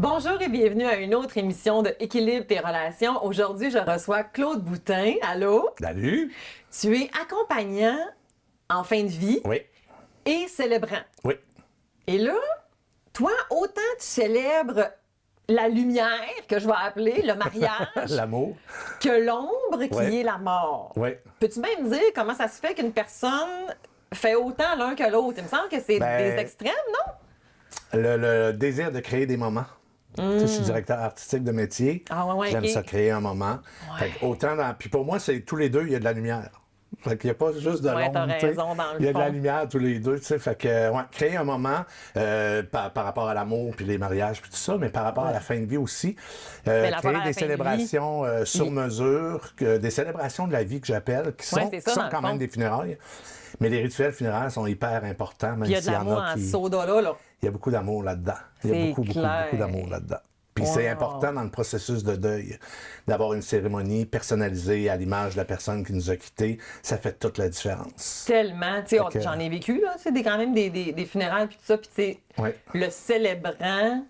Bonjour et bienvenue à une autre émission de Équilibre tes relations. Aujourd'hui, je reçois Claude Boutin. Allô? Salut! Tu es accompagnant en fin de vie Oui, et célébrant. oui, Et là, toi, autant tu célèbres la lumière, que je vais appeler le mariage, l'amour. que l'ombre qui Ouais. est la mort. Oui. Peux-tu même me dire comment ça se fait qu'une personne fait autant l'un que l'autre? Il me semble que c'est Ben, des extrêmes, non? Le désir de créer des moments. Tu sais, je suis directeur artistique de métier. Ah ouais, J'aime ok. ça, créer un moment. Fait que puis pour moi, c'est tous les deux, il y a de la lumière. Fait qu'il n'y a pas juste de Ouais, l'ombre. t'as tu sais. raison, dans le Il y a de la fond. lumière tous les deux. Tu sais. Fait que, ouais, créer un moment par rapport à l'amour, puis les mariages, puis tout ça, mais par rapport à la fin de vie aussi. Mais rapport à Créer la des fin de célébrations sur Oui. mesure, des célébrations de la vie que j'appelle, qui sont, c'est ça, qui sont dans quand le fond. même des funérailles. Mais les rituels funéraires sont hyper importants, même Puis il y a de s'il y en l'amour a en qui... soda là. Il y a beaucoup d'amour là-dedans. Il y C'est a beaucoup clair. d'amour là-dedans. Puis Wow. c'est important dans le processus de deuil d'avoir une cérémonie personnalisée à l'image de la personne qui nous a quittés. Ça fait toute la différence. Tellement, tu sais, Fait que- j'en ai vécu, là, tu sais, quand même des funérailles, puis tout ça, puis tu sais, Ouais. le célébrant,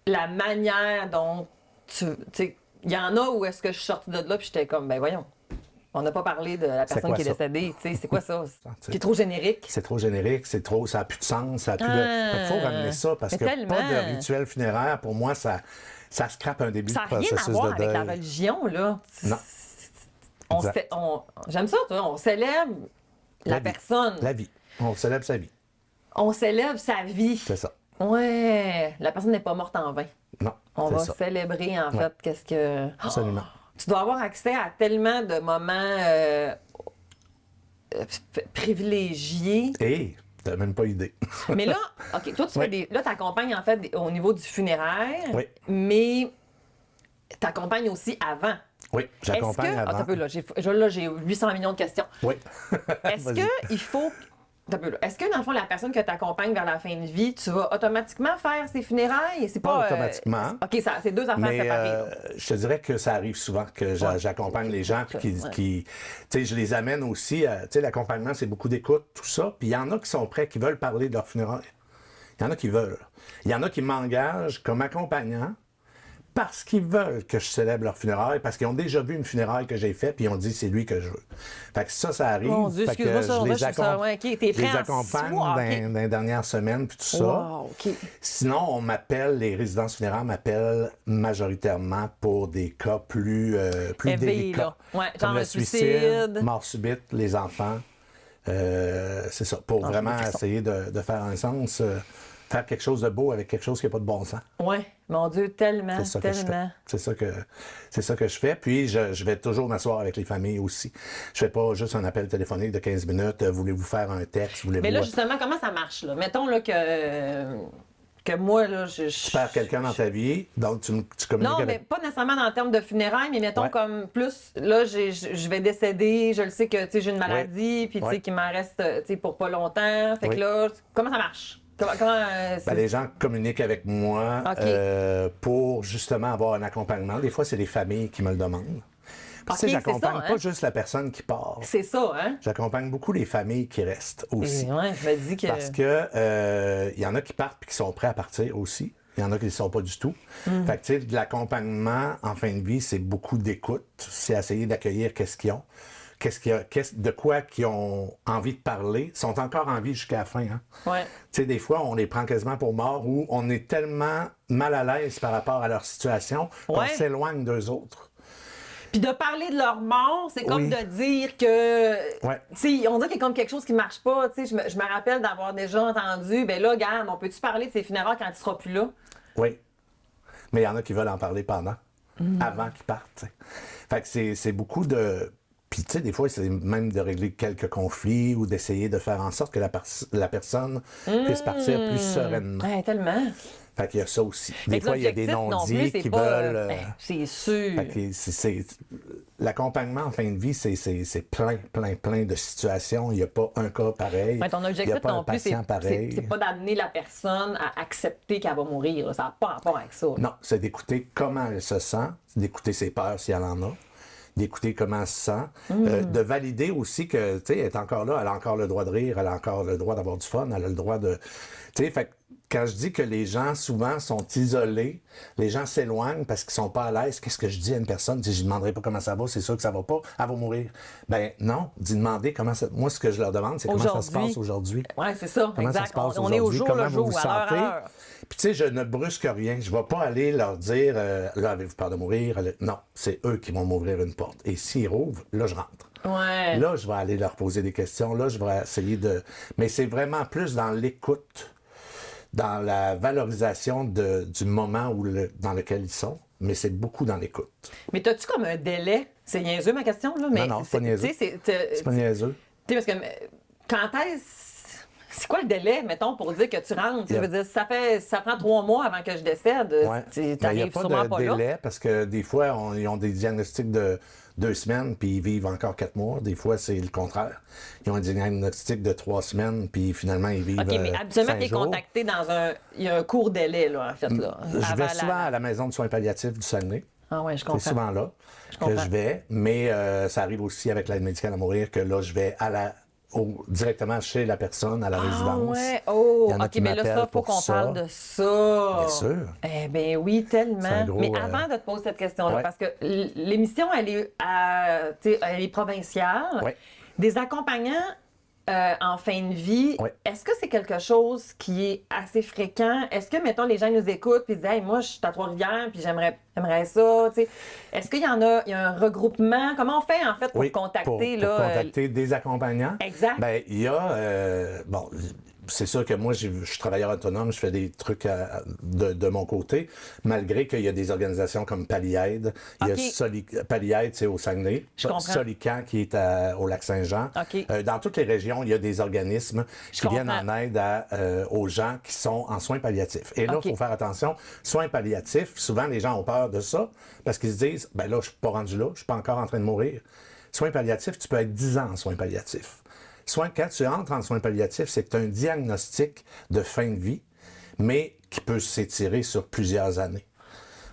la manière dont tu sais, il y en a où est-ce que je suis sortie de là, puis j'étais comme, ben voyons, on n'a pas parlé de la C'est personne quoi qui est ça? décédée, tu sais, c'est quoi ça? tu sais. C'est trop générique. C'est trop générique, ça n'a plus de sens, ça a plus Ah. de... Il faut ramener ça parce Mais que tellement. pas de rituel funéraire, pour moi, ça scrape un début Ça de n'a rien à processus voir de avec deuil. la religion, là. Non. Exact. J'aime ça, tu vois, on célèbre la vie. personne. La vie. On célèbre sa vie. On célèbre sa vie. C'est ça. Ouais, la personne n'est pas morte en vain. Non, On c'est va ça. célébrer, en Ouais. fait, qu'est-ce que... Absolument. Tu dois avoir accès à tellement de moments privilégiés. Et t'as même pas idée. Mais là, OK, toi, tu Oui. fais des... Là, t'accompagnes, en fait, au niveau du funéraire. Oui. Mais t'accompagnes aussi avant. Oui, j'accompagne Est-ce que... avant. Attends un peu, là, j'ai 800 millions de questions. Oui. Est-ce Vas-y. qu'il faut... Attends un peu, là. Est-ce que, dans le fond, la personne que tu accompagnes vers la fin de vie, tu vas automatiquement faire ses funérailles? C'est Pas pas... automatiquement. OK, c'est deux affaires Mais séparées. là. je te dirais que ça arrive souvent que j'accompagne les gens puis Ouais. tu sais, je les amène aussi tu sais, l'accompagnement, c'est beaucoup d'écoute, tout ça. Puis il y en a qui sont prêts, qui veulent parler de leur funérailles. Il y en a qui veulent. Il y en a qui m'engagent comme accompagnant parce qu'ils veulent que je célèbre leur funérailles, parce qu'ils ont déjà vu une funéraille que j'ai faite, puis ils ont dit c'est lui que je veux. Fait que ça arrive. Mon Dieu, Fait que excuse-moi, ça, je on va, les je trouve ça, ouais, OK, t'es je les prêt en accompagne soir, OK. dans les dernières semaines, puis tout ça. Wow, OK. Sinon, on m'appelle, les résidences funéraires m'appellent majoritairement pour des cas plus Élevés, délicats. là. Ouais, comme genre le le suicide, suicide. mort subite, les enfants. C'est ça, pour vraiment essayer de faire un sens, faire quelque chose de beau avec quelque chose qui n'a pas de bon sens. Ouais, mon Dieu, tellement, C'est ça que je fais. tellement. C'est ça que je fais. Puis, je vais toujours m'asseoir avec les familles aussi. Je fais pas juste un appel téléphonique de 15 minutes. Voulez-vous faire un texte? Voulez-vous... Mais là, justement, comment ça marche, là? Mettons, là, que moi, là, tu perds quelqu'un dans ta vie, donc tu communiques Non, mais avec... pas nécessairement dans le terme de funérailles, mais mettons Ouais. comme plus, là, je vais décéder, je le sais que, tu sais, j'ai une maladie, puis, tu sais, Ouais. qu'il m'en reste, tu sais, pour pas longtemps. Fait que Oui. là, comment ça marche? Comment c'est- Les gens communiquent avec moi OK. pour justement avoir un accompagnement. Des fois, c'est les familles qui me le demandent. Puis, tu sais, OK, c'est j'accompagne ça, hein? pas juste la personne qui part. C'est ça, hein? J'accompagne beaucoup les familles qui restent aussi. Et ouais, je me dis que... Parce que il y en a qui partent et qui sont prêts à partir aussi. Il y en a qui ne le sont pas du tout. Mm. Fait que, tu sais, de l'accompagnement en fin de vie, c'est beaucoup d'écoute. C'est essayer d'accueillir qu'est-ce qu'ils ont. De quoi qu'ils ont envie de parler. Ils sont encore en vie jusqu'à la fin. Hein? Ouais. Tu sais, des fois, on les prend quasiment pour morts ou on est tellement mal à l'aise par rapport à leur situation qu'on Ouais. s'éloigne d'eux autres. Puis de parler de leur mort, c'est comme Oui. de dire que... Ouais. Tu sais, on dirait qu'il y a comme quelque chose qui marche pas. Tu sais, je me rappelle d'avoir déjà entendu, ben là, regarde, on peut-tu parler de ces funérailles quand tu seras plus là? Oui. Mais il y en a qui veulent en parler pendant, avant qu'ils partent. T'sais. Fait que c'est beaucoup de... Puis, tu sais, des fois, c'est même de régler quelques conflits ou d'essayer de faire en sorte que la personne puisse partir plus sereinement. Ouais, tellement. Fait qu'il y a ça aussi. Des Fait que fois, il y a des l'objectif non plus, non-dits c'est qui pas, veulent... c'est sûr. Fait que l'accompagnement en fin de vie, c'est plein de situations. Il n'y a pas un cas pareil. Ouais, ton Il n'y a objectif pas un non plus, patient pareil. c'est pas d'amener la personne à accepter qu'elle va mourir. Là. Ça n'a pas rapport avec ça. Non, c'est d'écouter comment elle se sent, d'écouter ses peurs si elle en a, d'écouter comment elle se sent, de valider aussi que, tu sais, elle est encore là, elle a encore le droit de rire, elle a encore le droit d'avoir du fun, elle a le droit de... Tu sais, fait que quand je dis que les gens, souvent, sont isolés, les gens s'éloignent parce qu'ils sont pas à l'aise, qu'est-ce que je dis à une personne? Je ne demanderai pas comment ça va, c'est sûr que ça va pas, elle va mourir. Ben non, d'y demander comment ça... Moi, ce que je leur demande, c'est comment ça se passe aujourd'hui. Oui, c'est ça, Comment exact. ça se passe On est au aujourd'hui? jour Comment le vous jour, vous à l'heure, sentez? à l'heure. Puis tu sais, je ne brusque rien. Je ne vais pas aller leur dire, là, avez-vous peur de mourir? Non, c'est eux qui vont m'ouvrir une porte. Et s'ils rouvrent, là, je rentre. Ouais. Là, je vais aller leur poser des questions. Là, je vais essayer de... Mais c'est vraiment plus dans l'écoute, dans la valorisation du moment dans lequel ils sont. Mais c'est beaucoup dans l'écoute. Mais t'as-tu comme un délai? C'est niaiseux, ma question, là? Mais Non, c'est pas niaiseux. C'est pas niaiseux. Tu sais, parce que quand est-ce... C'est quoi le délai, mettons, pour dire que tu rentres? Je veux dire, ça prend 3 mois avant que je décède. Ouais. Il n'y a T'arrives sûrement pas pas de là. délai parce que des fois, ils ont des diagnostics de 2 semaines puis ils vivent encore 4 mois. Des fois, c'est le contraire. Ils ont un diagnostic de 3 semaines puis finalement, ils vivent OK, mais habituellement, 5 tu es jours. contacté dans un... Il y a un court délai, là, en fait, là. Je vais Avant souvent à la maison de soins palliatifs du Saguenay. Ah ouais, je C'est comprends. souvent là que comprends. je vais, mais ça arrive aussi avec l'aide médicale à mourir que là, je vais directement chez la personne à la Ah résidence. ouais, oh, Il y en a OK, qui mais là, ça, m'appellent faut pour qu'on ça. parle de ça. Bien sûr. Eh bien oui, tellement. C'est un gros, mais avant de te poser cette question-là, ouais. parce que l'émission, elle est provinciale. Ouais. Des accompagnants en fin de vie, Ouais. est-ce que c'est quelque chose qui est assez fréquent? Est-ce que, mettons, les gens nous écoutent et disent « Hey, moi, je suis à Trois-Rivières puis j'aimerais ça. » Est-ce qu'il y en a, il y a un regroupement? Comment on fait, en fait, pour Oui, contacter? pour là, contacter des accompagnants. Exact. Ben, il y a, bon, c'est sûr que moi, je suis travailleur autonome, je fais des trucs de mon côté, malgré qu'il y a des organisations comme Palliaide. Il OK. y a Palliaide, c'est au Saguenay. Je comprends. Solican, qui est au Lac-Saint-Jean. OK. Dans toutes les régions, il y a des organismes qui viennent comprends. en aide aux gens qui sont en soins palliatifs. Et là, il OK. faut faire attention. Soins palliatifs, souvent, les gens ont peur de ça parce qu'ils se disent, ben là, je suis pas rendu là, je suis pas encore en train de mourir. Soins palliatifs, tu peux être 10 ans en soins palliatifs. Quand tu entres en soins palliatifs, c'est un diagnostic de fin de vie, mais qui peut s'étirer sur plusieurs années.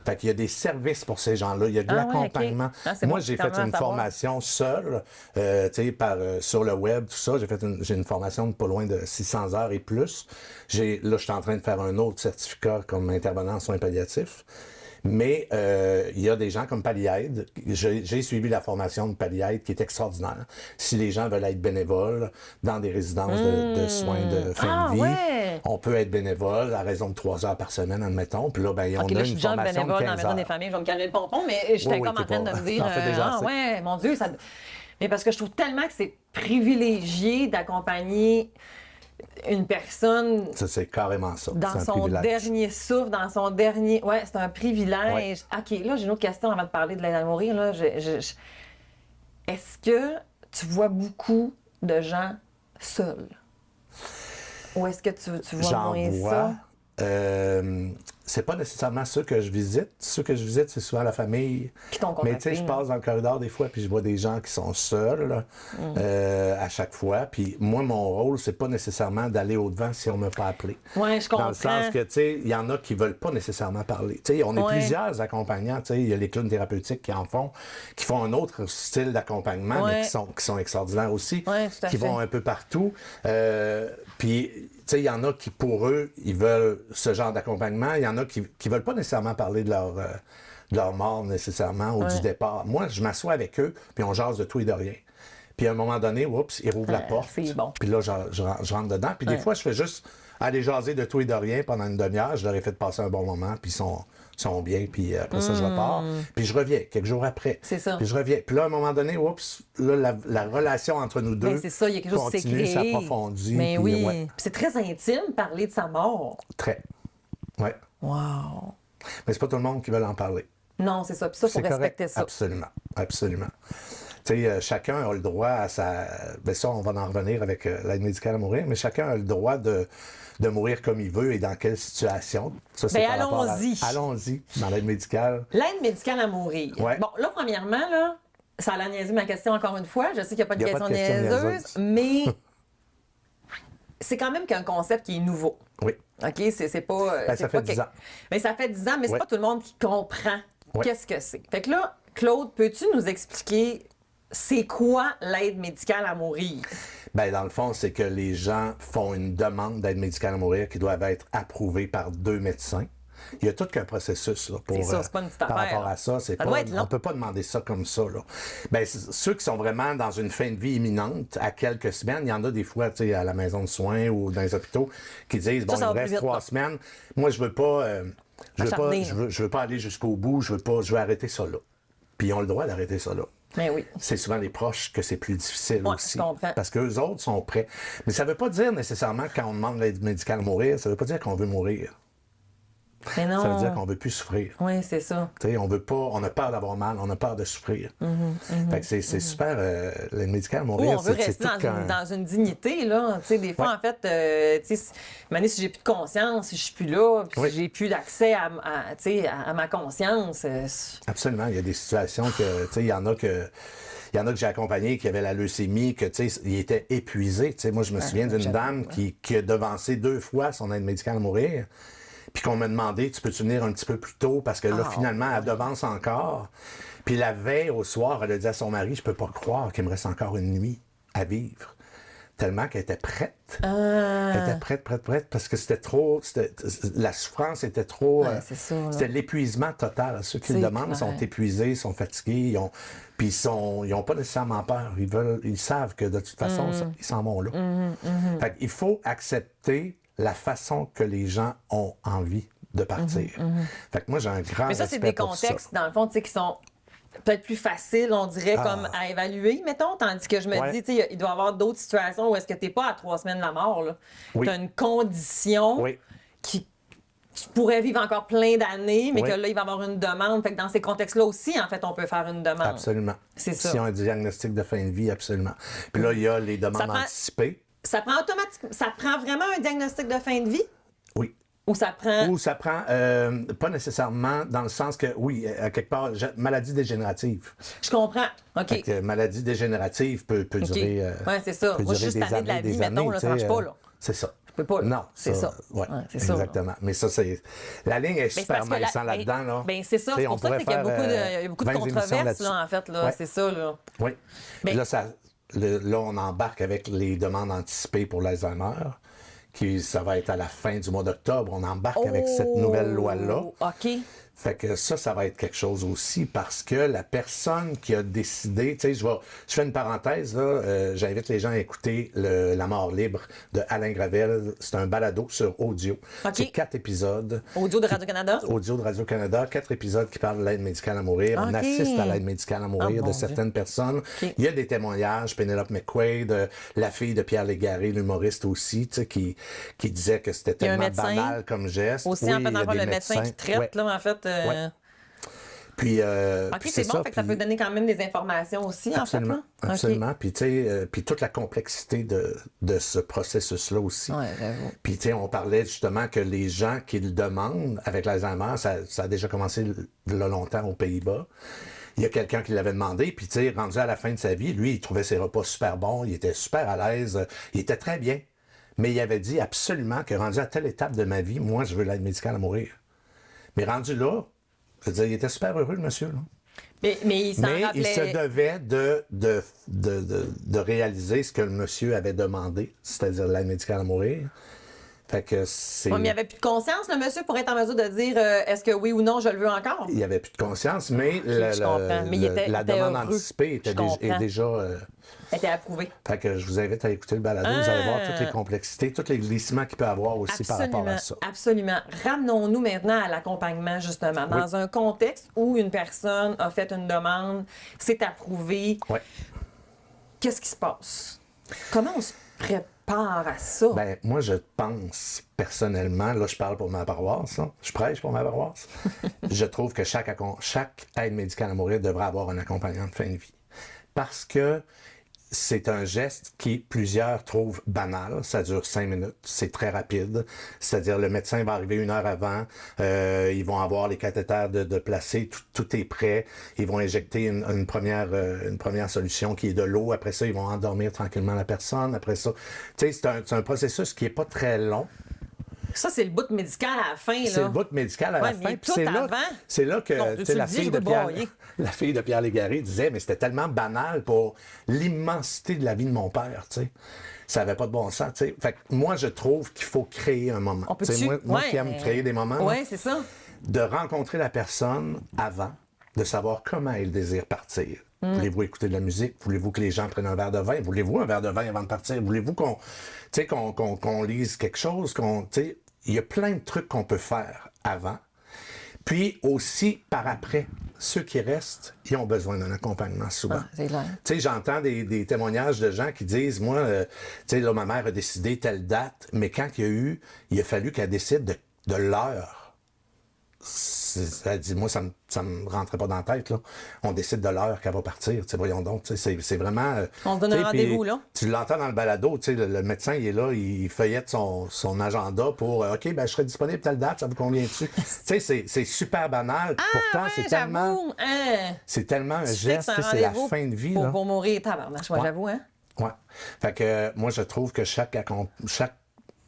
Fait qu'il y a des services pour ces gens-là, il y a de l'accompagnement. OK. Ah, c'est Moi, bon, j'ai quand fait même à une savoir. formation seule, tu sais, sur le web, tout ça. J'ai une formation de pas loin de 600 heures et plus. Là, je suis en train de faire un autre certificat comme intervenant en soins palliatifs. Mais il y a des gens comme Palliaide. J'ai suivi la formation de Palliaide qui est extraordinaire. Si les gens veulent être bénévoles dans des résidences de soins de fin de vie, ouais. on peut être bénévole à raison de 3 heures par semaine, admettons. Puis là, ben, on OK, a là, je une suis déjà formation de bénévole 15 dans la Maison des heures. familles, je vais me calmer le pompon, mais j'étais Oui, comme en t'es train pas- de me dire, t'en fais déjà assez. ouais, mon Dieu, ça... Mais parce que je trouve tellement que c'est privilégié d'accompagner une personne Ça, c'est carrément ça. dans C'est un son privilège. dernier souffle, dans son dernier... Ouais, c'est un privilège. OK, là, j'ai une autre question avant de parler de l'aide à mourir. Là. Est-ce que tu vois beaucoup de gens seuls? Ou est-ce que tu vois J'en moins vois. ça? C'est pas nécessairement ceux que je visite. Ceux que je visite, c'est souvent la famille. Qui t'ont Mais contacté, tu sais, je passe dans le corridor des fois, puis je vois des gens qui sont seuls là, à chaque fois. Puis moi, mon rôle, c'est pas nécessairement d'aller au-devant si on m'a pas appelé. Ouais, je comprends. Dans le sens que, tu sais, il y en a qui veulent pas nécessairement parler. Tu sais, on est Ouais. plusieurs accompagnants. Tu sais, il y a les clowns thérapeutiques qui en font, qui font un autre style d'accompagnement, Ouais. mais qui sont extraordinaires aussi, Ouais, tout à qui fait. vont un peu partout. Puis, tu sais, il y en a qui, pour eux, ils veulent ce genre d'accompagnement. Il y en a qui veulent pas nécessairement parler de leur mort nécessairement ou Ouais. du départ. Moi, je m'assois avec eux, puis on jase de tout et de rien. Puis à un moment donné, oups, ils rouvrent la porte. c'est bon. Puis là, je rentre dedans. Puis des fois, je fais juste aller jaser de tout et de rien pendant une demi-heure. Je leur ai fait passer un bon moment, puis ils sont bien. Puis après ça, je repars. Puis je reviens quelques jours après. C'est ça. Puis je reviens. Puis là, à un moment donné, oups, là, la relation entre nous deux Ben, c'est ça, il y a quelque chose qui s'est continue, créé. s'approfondit. Mais puis, oui. ouais, Puis c'est très intime parler de sa mort. très. Ouais. Wow. Mais c'est pas tout le monde qui veut en parler. Non, c'est ça. Puis ça, il faut C'est respecter correct. ça. Absolument. Absolument. Tu sais, chacun a le droit à sa... Ben ça, on va en revenir avec l'aide médicale à mourir, mais chacun a le droit de mourir comme il veut et dans quelle situation. Ça, c'est Ben, par rapport à- allons-y. Allons-y, dans l'aide médicale. L'aide médicale à mourir. Ouais. Bon, là, premièrement, là, ça a la niaiser ma question encore une fois. Je sais qu'il n'y a pas de Il y a question pas de question niaiseuse, niaiseuse. mais c'est quand même qu'un concept qui est nouveau. Oui. OK? C'est pas. Ben, c'est ça fait pas 10 ans. Mais ça fait 10 ans, mais c'est Ouais. pas tout le monde qui comprend Ouais. qu'est-ce que c'est. Fait que là, Claude, peux-tu nous expliquer c'est quoi l'aide médicale à mourir? Ben, dans le fond, c'est que les gens font une demande d'aide médicale à mourir qui doit être approuvée par 2 médecins. Il y a tout qu'un processus là, pour, C'est ça, c'est pas une petite par affaire, rapport à ça. C'est ça pas, doit être long. on ne peut pas demander ça comme ça. Là. Ben, ceux qui sont vraiment dans une fin de vie imminente, à quelques semaines, il y en a des fois à la maison de soins ou dans les hôpitaux qui disent bon, Ça il va me plus reste vite, 3 là. semaines. Moi, je veux pas. Acharné, Je veux pas aller jusqu'au bout. Je veux arrêter ça là. Puis ils ont le droit d'arrêter ça là. Mais oui. C'est souvent les proches que c'est plus difficile Ouais, aussi. je comprends. Parce qu'eux autres sont prêts. Mais ça ne veut pas dire nécessairement que quand on demande l'aide médicale à mourir, ça ne veut pas dire qu'on veut mourir. Mais non. Ça veut dire qu'on ne veut plus souffrir. Oui, c'est ça. T'sais, on veut pas, on a peur d'avoir mal, on a peur de souffrir. Fait que c'est super, l'aide médicale à Ou mourir, on veut c'est rester tout qu'un... dans une dignité, là. Tu sais, des fois, Ouais. en fait, tu sais, maintenant, si j'ai plus de conscience, si je suis plus là, puis Oui. si j'ai plus d'accès tu sais, à ma conscience, Absolument, il y a des situations que, tu sais, il y en a que j'ai accompagnés qui avaient la leucémie, que, tu sais, ils étaient épuisés. Tu sais, moi, je me souviens d'une j'avoue, dame qui a devancé 2 fois son aide médicale à mourir, puis qu'on m'a demandé, tu peux-tu venir un petit peu plus tôt, parce que là, finalement, elle devance encore. Puis la veille, au soir, elle a dit à son mari, je peux pas croire qu'il me reste encore une nuit à vivre. Tellement qu'elle était prête. Elle était prête, parce que la souffrance était trop... Ouais, c'est ça, là. c'était l'épuisement total. Ceux qui le C'est demandent clair. sont épuisés, sont fatigués, puis ils n'ont pas nécessairement peur. Ils savent que de toute façon, ils s'en vont là. Fait qu'il faut accepter la façon que les gens ont envie de partir. Fait que moi, j'ai un grand Mais ça, c'est respect des pour ça. contextes, dans le fond, tu sais, qui sont peut-être plus faciles, on dirait, comme à évaluer, mettons, tandis que je me Ouais. dis, tu sais, il doit y avoir d'autres situations où est-ce que tu n'es pas à 3 semaines de la mort, là. Oui. Tu as une condition Oui. qui tu pourrais vivre encore plein d'années, mais Oui. que là, il va y avoir une demande. Fait que dans ces contextes-là aussi, en fait, on peut faire une demande. Absolument. C'est ça. S'il y a un diagnostic de fin de vie, absolument. Puis là, il y a les demandes prend- anticipées. Ça prend vraiment un diagnostic de fin de vie? Oui. Ou ça prend... Ou ça prend, pas nécessairement dans le sens que, oui, à quelque part, maladie dégénérative. Je comprends. OK. Fait que maladie dégénérative peut OK. durer. Ouais, c'est ça. peut Moi, durer juste des année de la années, vie, des mettons, années, là, ça marche tu sais, pas, là. C'est ça. Je peux pas, là. Non, C'est ça. Ouais, c'est ça, là. exactement. Mais ça, c'est. La ligne est Ben, c'est super parce que mince là-dedans, là. Ben, c'est ça. Tu sais, C'est on pour ça pourrait qu'il y a faire, beaucoup de 20 émissions controverses, là-dessus. là, en fait. Là. Ouais. C'est ça, là. Oui. Mais- Puis là, là, on embarque avec les demandes anticipées pour l'Alzheimer, ça va être à la fin du mois d'octobre. On embarque avec cette nouvelle loi-là. OK. Fait que ça va être quelque chose aussi parce que la personne qui a décidé, tu sais, je fais une parenthèse, là, j'invite les gens à écouter La mort libre de Alain Gravel. C'est un balado sur audio. OK. C'est 4 épisodes. Audio de Radio-Canada? Audio de Radio-Canada, 4 épisodes qui parlent de l'aide médicale à mourir. On OK. assiste à l'aide médicale à mourir mon de Dieu. certaines personnes. OK. Il y a des témoignages, Penelope McQuaid, la fille de Pierre Légaré, l'humoriste aussi, tu sais, qui disait que c'était Il y a un tellement médecin banal comme geste. Aussi, Oui, en il y fait, a dans le fond, des le médecin qui traite, Ouais. là, en fait. Ouais. Puis, OK, puis c'est bon. Fait que ça puis- peut donner quand même des informations aussi, Absolument, en fait. Là. absolument. Puis, tu sais, puis toute la complexité de ce processus-là aussi. Ouais, j'avoue. Puis, tu sais, on parlait justement que les gens qui le demandent avec l'Alzheimer, ça a déjà commencé là longtemps aux Pays-Bas. Il y a quelqu'un qui l'avait demandé, puis, tu sais, rendu à la fin de sa vie, lui, il trouvait ses repas super bons, il était super à l'aise, il était très bien. Mais il avait dit absolument que rendu à telle étape de ma vie, moi, je veux l'aide médicale à mourir. Mais rendu là, je veux dire, il était super heureux, le monsieur, là. Mais il s'en Mais il rappelait. se devait de réaliser ce que le monsieur avait demandé, c'est-à-dire l'aide médicale à mourir. Fait que c'est... Ouais, mais il n'y avait plus de conscience, le monsieur, pour être en mesure de dire est-ce que oui ou non, je le veux encore? Il n'y avait plus de conscience, mais, je comprends. Mais il était demande heureux. anticipée Je est comprends. déjà... Elle était approuvée. Fait que je vous invite à écouter le balado. Vous allez voir toutes les complexités, tous les glissements qu'il peut y avoir aussi par rapport à ça. Absolument. Ramenons-nous maintenant à l'accompagnement, justement. Dans un contexte où une personne a fait une demande, c'est approuvé, Ouais. qu'est-ce qui se passe? Comment on se prépare à ça? Ben, moi, je pense personnellement, là, je parle pour ma paroisse, hein, je prêche pour ma paroisse. Je trouve que chaque aide médicale à mourir devrait avoir un accompagnant de fin de vie. Parce que c'est un geste qui, plusieurs trouvent banal. Ça dure 5 minutes. C'est très rapide. C'est-à-dire, le médecin va arriver 1 heure avant. Ils vont avoir les cathéters de placer. Tout est prêt. Ils vont injecter une première solution qui est de l'eau. Après ça, ils vont endormir tranquillement la personne. Après ça, tu sais, c'est un processus qui est pas très long. Ça, c'est le bout médical à la fin, là. C'est le bout médical à la Ouais, fin. mais Puis tout avant. c'est là que Non, tu tu sais, le la dis, fille je de veux Pierre, brailler. la fille de Pierre Légaré disait, mais c'était tellement banal pour l'immensité de la vie de mon père, tu sais. Ça n'avait pas de bon sens, tu sais. Fait que moi, je trouve qu'il faut créer un moment. On Tu sais, peut-tu? moi qui aime créer des moments, Oui, c'est ça. de rencontrer la personne avant, de savoir comment elle désire partir. Voulez-vous écouter de la musique? Voulez-vous que les gens prennent un verre de vin? Voulez-vous un verre de vin avant de partir? Voulez-vous qu'on lise quelque chose? Il y a plein de trucs qu'on peut faire avant. Puis aussi, par après, ceux qui restent, ils ont besoin d'un accompagnement souvent. Ah, c'est clair. Tu sais, j'entends des témoignages de gens qui disent, moi, tu sais, là, ma mère a décidé telle date, mais quand il a fallu qu'elle décide de l'heure. Elle dit, moi, ça me rentrait pas dans la tête, là. On décide de l'heure qu'elle va partir, tu sais, voyons donc, tu sais, c'est vraiment... On se donne un rendez-vous, là. Tu l'entends dans le balado, tu sais, le médecin, il est là, il feuillette son agenda pour, OK, ben je serai disponible telle date, ça vous convient-tu? Tu sais, c'est super banal, pourtant, ouais, c'est tellement... j'avoue, hein. C'est tellement un Tu geste, fixes un tu sais, c'est la rendez-vous fin de vie, pour, là. pour mourir, tabarnak, ouais, j'avoue, hein. Ouais. Fait que moi, je trouve que chaque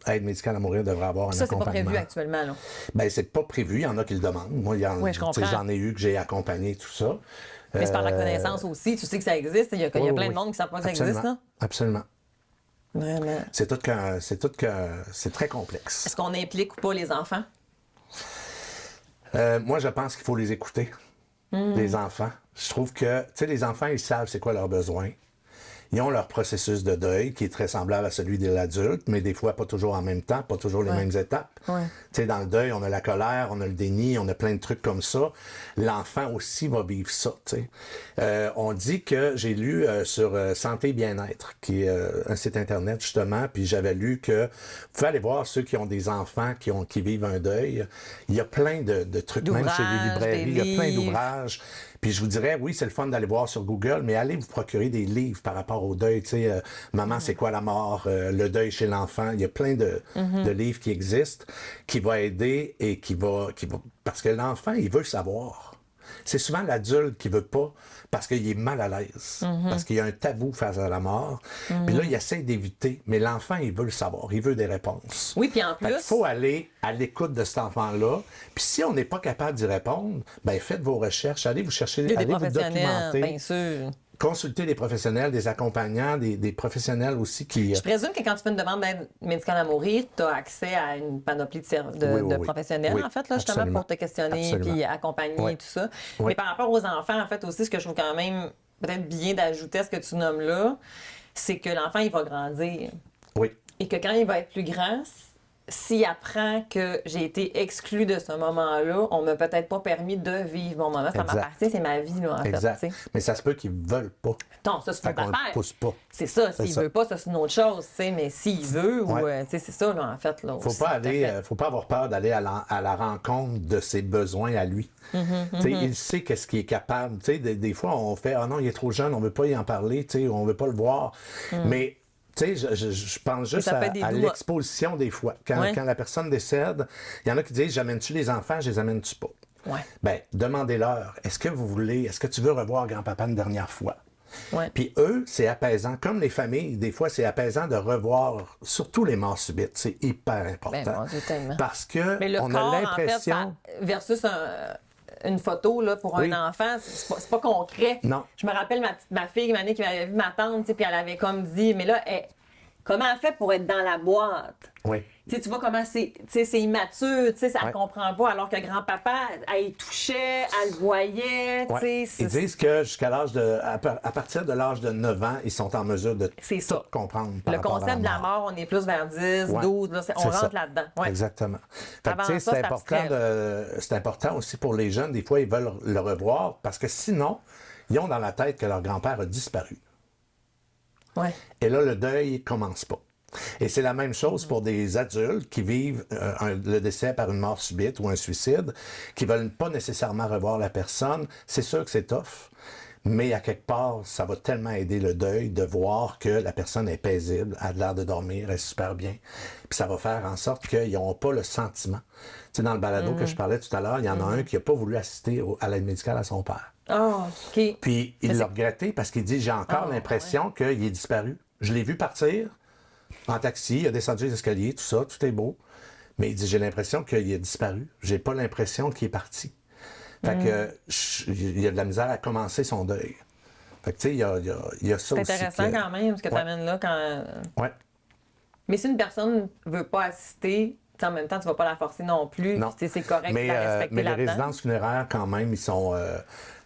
aide médicale à mourir devrait avoir un Ça, c'est pas accompagnement. prévu actuellement, là. Ben, c'est pas prévu. Il y en a qui le demandent. Moi, Oui, je comprends. j'en ai eu que j'ai accompagné, tout ça. Mais c'est par la connaissance aussi. Tu sais que ça existe. Il y a plein de monde qui ne savent pas que ça existe, là. Absolument. Vraiment. C'est très complexe. Est-ce qu'on implique ou pas les enfants? Moi, je pense qu'il faut les écouter, les enfants. Je trouve que, tu sais, les enfants, ils savent c'est quoi leurs besoins. Ils ont leur processus de deuil qui est très semblable à celui de l'adulte, mais des fois pas toujours en même temps, pas toujours les mêmes étapes. Ouais. Tu sais, dans le deuil, on a la colère, on a le déni, on a plein de trucs comme ça. L'enfant aussi va vivre ça, tu sais. On dit que, j'ai lu sur Santé et Bien-être, qui est un site Internet, justement, puis j'avais lu que, vous pouvez aller voir ceux qui ont des enfants qui vivent un deuil. Il y a plein de trucs, même chez les librairies, il y a plein d'ouvrages. Puis je vous dirais, oui, c'est le fun d'aller voir sur Google, mais allez vous procurer des livres par rapport au deuil. Tu sais, Maman, c'est quoi la mort? Le deuil chez l'enfant. Il y a plein de livres qui existent, qui vont aider et qui va... Parce que l'enfant, il veut savoir. C'est souvent l'adulte qui veut pas parce qu'il est mal à l'aise, parce qu'il y a un tabou face à la mort. Puis là, il essaie d'éviter, mais l'enfant, il veut le savoir, il veut des réponses. Oui, puis en plus... Il faut aller à l'écoute de cet enfant-là. Puis si on n'est pas capable d'y répondre, ben faites vos recherches, allez vous chercher, Il y a des allez vous professionnels, documenter. bien sûr. Consulter des professionnels, des accompagnants, des professionnels aussi qui... Je présume que quand tu fais une demande d'aide médicale à mourir, tu as accès à une panoplie de professionnels, Oui, en fait, là, justement, absolument. pour te questionner Absolument. puis accompagner Oui. tout ça. Oui. Mais par rapport aux enfants, en fait, aussi, ce que je trouve quand même peut-être bien d'ajouter à ce que tu nommes là, c'est que l'enfant, il va grandir. Oui, Et que quand il va être plus grand, s'il apprend que j'ai été exclu de ce moment-là, on m'a peut-être pas permis de vivre mon moment. Ça Exact. m'appartient, c'est ma vie, là, en exact. fait. Tu sais. Mais ça se peut qu'ils ne veulent pas. Non, ça, c'est Fait une qu'on affaire. le pousse pas. C'est ça. S'il ça. veut pas, ça, c'est une autre chose. Tu sais, mais s'il veut, ou, Ouais. tu sais, c'est ça, là, en fait. Là, Faut aussi, pas tout à aller, fait. faut pas avoir peur d'aller à la rencontre de ses besoins à lui. Tu sais, il sait qu'est-ce qu'il est capable. Tu sais, des fois, on fait, ah non, il est trop jeune, on veut pas y en parler, tu sais, on veut pas le voir. Mais tu sais, je pense juste ça peut être des à doux- l'exposition des fois. Quand la personne décède, il y en a qui disent, j'amène-tu les enfants, je les amène-tu pas? Ouais. Ben, demandez-leur, est-ce que tu veux revoir grand-papa une dernière fois? Ouais. Puis eux, c'est apaisant. Comme les familles, des fois, c'est apaisant de revoir, surtout les morts subites. C'est hyper important. Ben, mon Dieu, tellement. Parce que Mais le on corps, a en fait, l'impression... versus une photo là, pour Oui. un enfant, c'est pas concret. Non. Je me rappelle ma fille, une année, qui m'avait vu ma tante, tu sais, puis elle avait comme dit, mais là, comment elle fait pour être dans la boîte? Oui. Tu sais, tu vois comment c'est immature, tu sais, ça ne Ouais. comprend pas, alors que grand-papa, elle y touchait, elle le voyait, tu Ouais. sais. Ils disent que jusqu'à à partir de l'âge de 9 ans, ils sont en mesure de C'est ça. tout comprendre. par Le rapport à concept de la mort, on est plus vers 10, Ouais. 12, là, on C'est rentre ça. là-dedans. Ouais. Exactement. Fait que, Avant tu sais, ça, c'est c'est important, abstrait, c'est important aussi pour les jeunes. Des fois, ils veulent le revoir parce que sinon, ils ont dans la tête que leur grand-père a disparu. Ouais. Et là, le deuil commence pas. Et c'est la même chose pour des adultes qui vivent le décès par une mort subite ou un suicide, qui veulent pas nécessairement revoir la personne. C'est sûr que c'est tough, mais à quelque part, ça va tellement aider le deuil de voir que la personne est paisible, a l'air de dormir, est super bien. Puis ça va faire en sorte qu'ils n'auront pas le sentiment. Tu sais, dans le balado que je parlais tout à l'heure, il y en a un qui n'a pas voulu assister à l'aide médicale à son père. Oh, OK. Puis il Mais l'a c'est- regretté parce qu'il dit, j'ai encore l'impression qu'il est disparu. Je l'ai vu partir en taxi, il a descendu les escaliers, tout ça, tout est beau. Mais il dit, j'ai l'impression qu'il a disparu. J'ai pas l'impression qu'il est parti. Fait que il a de la misère à commencer son deuil. Fait que tu sais, il y a ça aussi. C'est intéressant quand même, ce que tu amènes là. Ouais. Mais si une personne ne veut pas assister, en même temps, tu ne vas pas la forcer non plus. Non. C'est correct de la respecter mais les là-dedans. résidences funéraires, quand même, ils sont...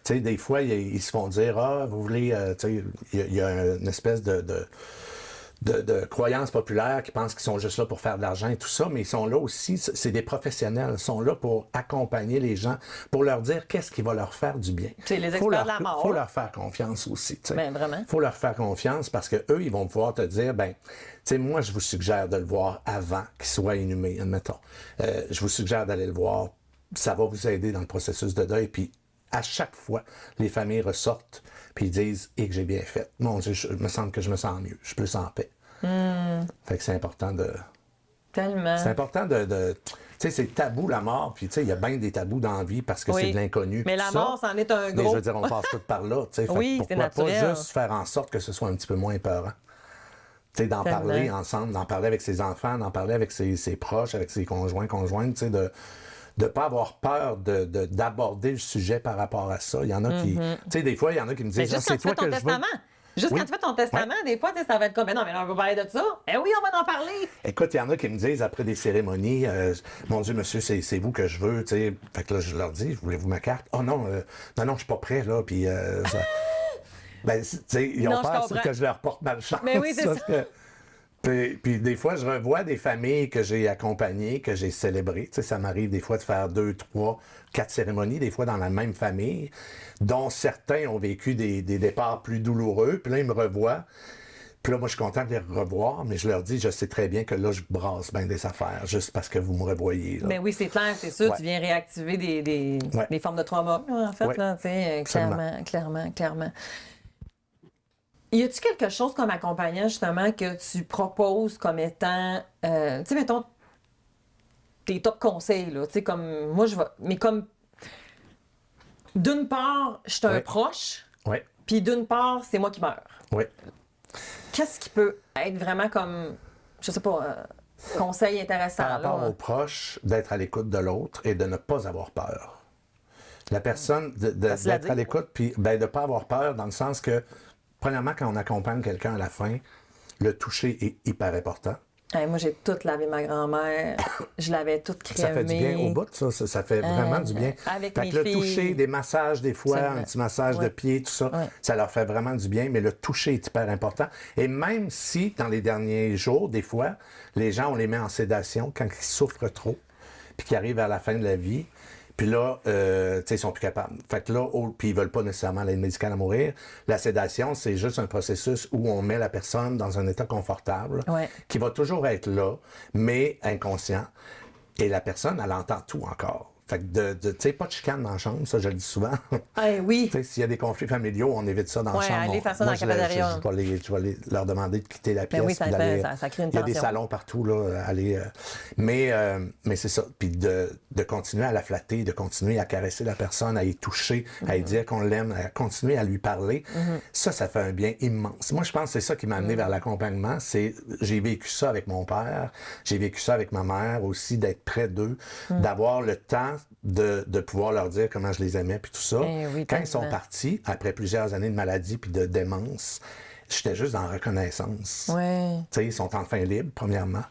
tu sais, des fois, ils se font dire, vous voulez... tu sais, il y a une espèce de croyances populaires qui pensent qu'ils sont juste là pour faire de l'argent et tout ça, mais ils sont là aussi, c'est des professionnels, ils sont là pour accompagner les gens, pour leur dire qu'est-ce qui va leur faire du bien. C'est les experts de la mort. Il faut leur faire confiance aussi. Ben, vraiment. Il faut leur faire confiance parce qu'eux, ils vont pouvoir te dire, tu sais, moi, je vous suggère de le voir avant qu'il soit inhumé, admettons. Je vous suggère d'aller le voir. Ça va vous aider dans le processus de deuil. Puis, à chaque fois, les familles ressortent puis ils disent « Et que j'ai bien fait. Mon Dieu, il me semble que je me sens mieux. Je suis plus en paix. Fait que c'est important de... Tellement. C'est important de tu sais, c'est tabou, la mort. Puis, tu sais, il y a bien des tabous dans la vie parce que c'est de l'inconnu. Mais la mort, c'en est un gros. Mais je veux dire, on passe tout par là. Tu sais, oui, c'est pourquoi naturel. pas juste faire en sorte que ce soit un petit peu moins épeurant? Tu sais, d'en parler ensemble, d'en parler avec ses enfants, d'en parler avec ses proches, avec ses conjointes, tu sais, de ne pas avoir peur d'aborder le sujet par rapport à ça. Il y en a qui... Tu sais, des fois, il y en a qui me disent... Juste quand tu fais ton testament. Juste quand tu fais ton testament, des fois, ça va être comme, non, mais là, on va parler de ça. Eh oui, on va en parler. Écoute, il y en a qui me disent, après des cérémonies, mon Dieu, monsieur, c'est vous que je veux, tu sais. Fait que là, je leur dis, voulez-vous ma carte? Oh non, non, je suis pas prêt, là, puis... ben, tu sais, ils ont peur que je leur porte malchance. Mais oui, c'est ça. Puis des fois, je revois des familles que j'ai accompagnées, que j'ai célébrées. Tu sais, ça m'arrive des fois de faire 2, 3, 4 cérémonies, des fois dans la même famille, dont certains ont vécu des départs plus douloureux. Puis là, ils me revoient. Puis là, moi, je suis content de les revoir, mais je leur dis, je sais très bien que là, je brasse bien des affaires, juste parce que vous me revoyez. Mais oui, c'est clair, c'est sûr. Tu viens réactiver des formes de trauma, en fait, là, tu sais, clairement. Y a-tu quelque chose comme accompagnant, justement, que tu proposes comme étant, tu sais, mettons, tes top conseils, là, tu sais, comme, moi, je vais, mais comme, d'une part, je suis un proche, puis d'une part, c'est moi qui meurs. Oui. Qu'est-ce qui peut être vraiment comme, je sais pas, conseil intéressant, par rapport là? aux proches, d'être à l'écoute de l'autre et de ne pas avoir peur. La personne, d'être à l'écoute, puis de ne pas avoir peur dans le sens que, premièrement, quand on accompagne quelqu'un à la fin, le toucher est hyper important. Hey, moi, j'ai tout lavé ma grand-mère. Je l'avais toute crémée. Ça fait du bien au bout, ça. Ça fait vraiment du bien. Avec fait que le toucher, des massages des fois, un petit massage de pied, tout ça, ça leur fait vraiment du bien, mais le toucher est hyper important. Et même si, dans les derniers jours, des fois, les gens, on les met en sédation quand ils souffrent trop, puis qu'ils arrivent à la fin de la vie, puis là, tu sais, ils sont plus capables. Fait que là, puis ils veulent pas nécessairement l'aide médicale à mourir. La sédation, c'est juste un processus où on met la personne dans un état confortable, qui va toujours être là, mais inconscient. Et la personne, elle entend tout encore. Fait que tu sais, pas de chicane dans la chambre, ça, je le dis souvent. Oui. Tu sais, s'il y a des conflits familiaux, on évite ça dans la chambre. Aller faire ça dans la cafétéria. Je vais leur demander de quitter la pièce. Oui, ça crée une tension. Il y a des salons partout, là, aller... mais c'est ça. Puis de continuer à la flatter, de continuer à caresser la personne, à y toucher, à y dire qu'on l'aime, à continuer à lui parler, ça fait un bien immense. Moi, je pense que c'est ça qui m'a amené vers l'accompagnement. J'ai vécu ça avec mon père, j'ai vécu ça avec ma mère aussi, d'être près d'eux, d'avoir le temps de pouvoir leur dire comment je les aimais puis tout ça. Quand ils sont partis, après plusieurs années de maladie puis de démence, j'étais juste dans la reconnaissance. Tu sais, ils sont enfin libres, premièrement.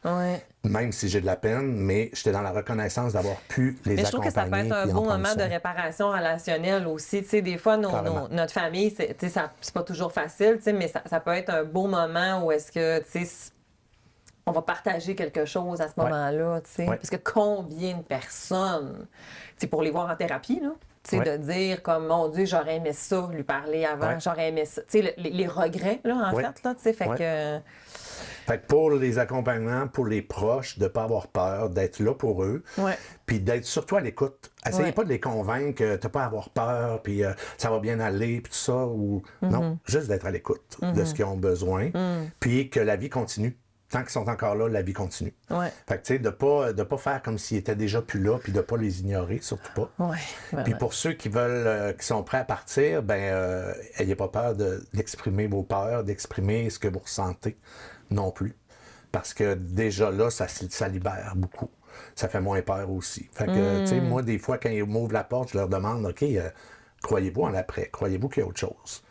Même si j'ai de la peine, mais j'étais dans la reconnaissance d'avoir pu les accompagner. Mais je trouve que ça peut être un beau moment de réparation relationnelle aussi. Tu sais, des fois, notre famille, c'est pas toujours facile, tu sais, mais ça peut être un beau moment où est-ce que, tu sais, on va partager quelque chose à ce moment-là, tu sais. Parce que combien de personnes, tu sais, pour les voir en thérapie, là, tu sais, de dire comme, mon Dieu, j'aurais aimé ça, lui parler avant, j'aurais aimé ça. Tu sais, les regrets, là, en fait, là, tu sais, fait que... Fait que pour les accompagnements, pour les proches, de ne pas avoir peur, d'être là pour eux, puis d'être surtout à l'écoute. Essayez pas de les convaincre que tu n'as pas à avoir peur, puis ça va bien aller, puis tout ça, ou... Non, juste d'être à l'écoute de ce qu'ils ont besoin, puis que la vie continue. Tant qu'ils sont encore là, la vie continue. Fait que, tu sais, de pas faire comme s'ils étaient déjà plus là, puis de pas les ignorer, surtout pas. Puis pour ceux qui veulent, qui sont prêts à partir, ayez pas peur d'exprimer vos peurs, d'exprimer ce que vous ressentez non plus. Parce que déjà là, ça libère beaucoup. ça fait moins peur aussi. Fait que, tu sais, moi, des fois, quand ils m'ouvrent la porte, je leur demande, OK, croyez-vous en l'après? Croyez-vous qu'il y a autre chose?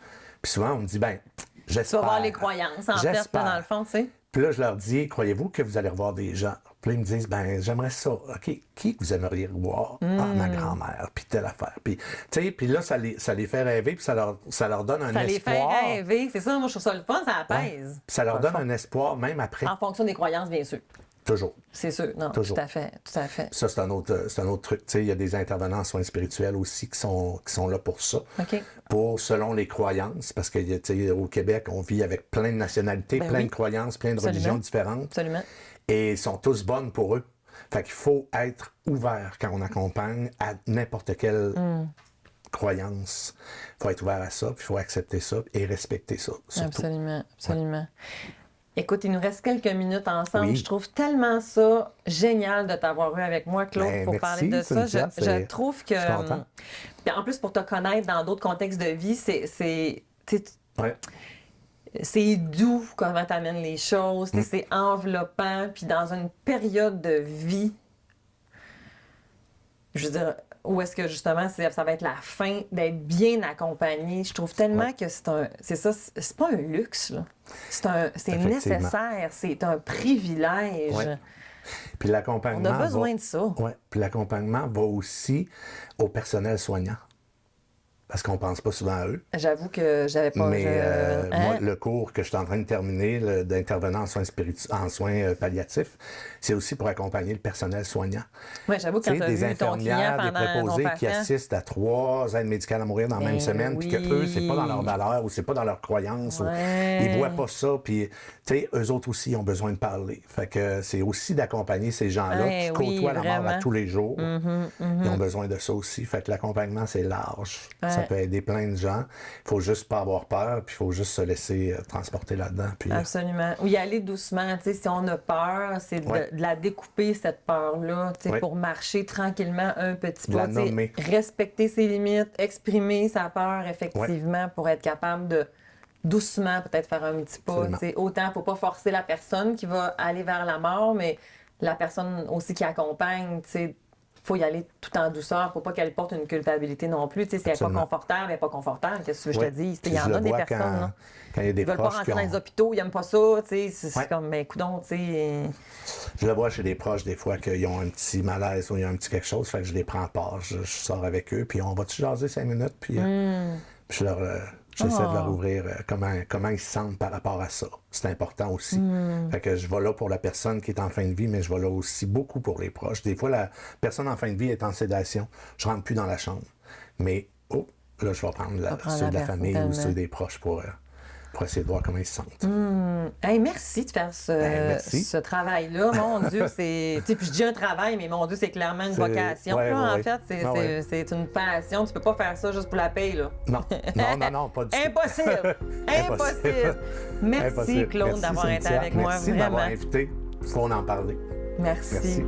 Puis souvent, on me dit, ben, j'espère. Tu vas voir les croyances, en fait, là, dans le fond, tu sais. Puis là, je leur dis, croyez-vous que vous allez revoir des gens? Puis là, ils me disent, ben, j'aimerais ça. OK, qui vous aimeriez revoir? Ah, ma grand-mère, puis telle affaire. Puis, tu sais, puis là, ça les fait rêver, puis ça leur donne un espoir. Ça les fait rêver, c'est ça, moi, je trouve ça le fun, ça apaise. Ouais. Puis ça leur donne un espoir, même après. En fonction des croyances, bien sûr. Toujours. C'est sûr, non, Toujours. tout à fait, tout à fait. Puis ça, c'est un autre truc. Tu sais, il y a des intervenants en soins spirituels aussi qui sont là pour ça. OK. Selon les croyances, parce que, tu sais, au Québec, on vit avec plein de nationalités, Ben plein oui. de croyances, plein de Absolument. religions différentes. Absolument. Et ils sont tous bonnes pour eux. Fait qu'il faut être ouvert quand on accompagne à n'importe quelle croyance. Il faut être ouvert à ça, puis il faut accepter ça et respecter ça, surtout. Absolument, absolument. Écoute, il nous reste quelques minutes ensemble. Oui. Je trouve tellement ça génial de t'avoir eu avec moi, Claude, Ben, pour merci, parler de ça. Cynthia, Je trouve que... je suis content. Puis en plus, pour te connaître dans d'autres contextes de vie, Ouais. c'est doux comment tu amènes les choses, c'est enveloppant. Puis dans une période de vie, je veux dire, où est-ce que justement ça va être la fin d'être bien accompagné. Je trouve tellement que c'est pas un luxe, là. C'est Effectivement. nécessaire, c'est un privilège. Ouais. Puis l'accompagnement. On a besoin de ça. Oui. Puis l'accompagnement va aussi au personnel soignant. Parce qu'on pense pas souvent à eux. J'avoue que j'avais pas... Mais moi, Hein? le cours que je suis en train de terminer, d'intervenant en soins palliatifs, c'est aussi pour accompagner le personnel soignant. Ouais, j'avoue que quand Tu sais, tu as des vu ton client infirmières, des pendant ton préposés qui patient, assistent à 3 aides médicales à mourir dans la même Ben semaine, puis oui. que eux, c'est pas dans leur valeur ou c'est pas dans leur croyance, Ouais. ou ils voient pas ça, puis tu sais, eux autres aussi ont besoin de parler. Fait que c'est aussi d'accompagner ces gens-là Ouais, qui côtoient la mort à vraiment. tous les jours. Ils ont besoin de ça aussi. Fait que l'accompagnement, c'est large. Ça Ouais. peut aider plein de gens. Il faut juste pas avoir peur, puis il faut juste se laisser transporter là-dedans. Puis, Absolument. Ou y aller doucement. Tu sais, si on a peur, c'est de la découper, cette peur-là, tu sais, Ouais. pour marcher tranquillement un petit De la pas. Tu sais, nommer. respecter ses limites, exprimer sa peur, effectivement, pour être capable de doucement peut-être faire un petit pas. Absolument. Tu sais, autant, il ne faut pas forcer la personne qui va aller vers la mort, mais la personne aussi qui accompagne, tu sais, faut y aller tout en douceur. Faut pas qu'elle porte une culpabilité non plus. Tu sais, si elle n'est pas Absolument. confortable, elle n'est pas confortable. Qu'est-ce que je Ouais. te dis? Puis Il y en je a le des vois personnes, là. quand il y a des Ils veulent pas proches rentrer qui dans ont... les hôpitaux, ils n'aiment pas ça, tu sais. C'est Ouais. comme, ben, coudonc, tu sais. Je le vois chez des proches, des fois, qu'ils ont un petit malaise ou il y a un petit quelque chose, fait que je les prends pas. Je sors avec eux, puis on va-tu jaser 5 minutes, puis puis j'essaie de leur ouvrir comment ils se sentent par rapport à ça. C'est important aussi. Fait que je vais là pour la personne qui est en fin de vie, mais je vais là aussi beaucoup pour les proches. Des fois, la personne en fin de vie est en sédation. Je rentre plus dans la chambre. Mais, là, je vais prendre ceux de la famille ou ceux des proches pour essayer de voir comment ils se sentent. Hey, merci de faire merci. ce travail-là. Mon Dieu, c'est. Tu sais, puis je dis un travail, mais mon Dieu, c'est clairement une vocation. ouais, là, ouais, en fait, c'est une passion. Tu peux pas faire ça juste pour la paye, là. Non, pas du tout. Impossible! Impossible! Merci, Impossible. Claude, Merci, d'avoir été Cynthia. avec moi. Merci de Vraiment. m'avoir invité. Il faut en parler. Merci. Merci.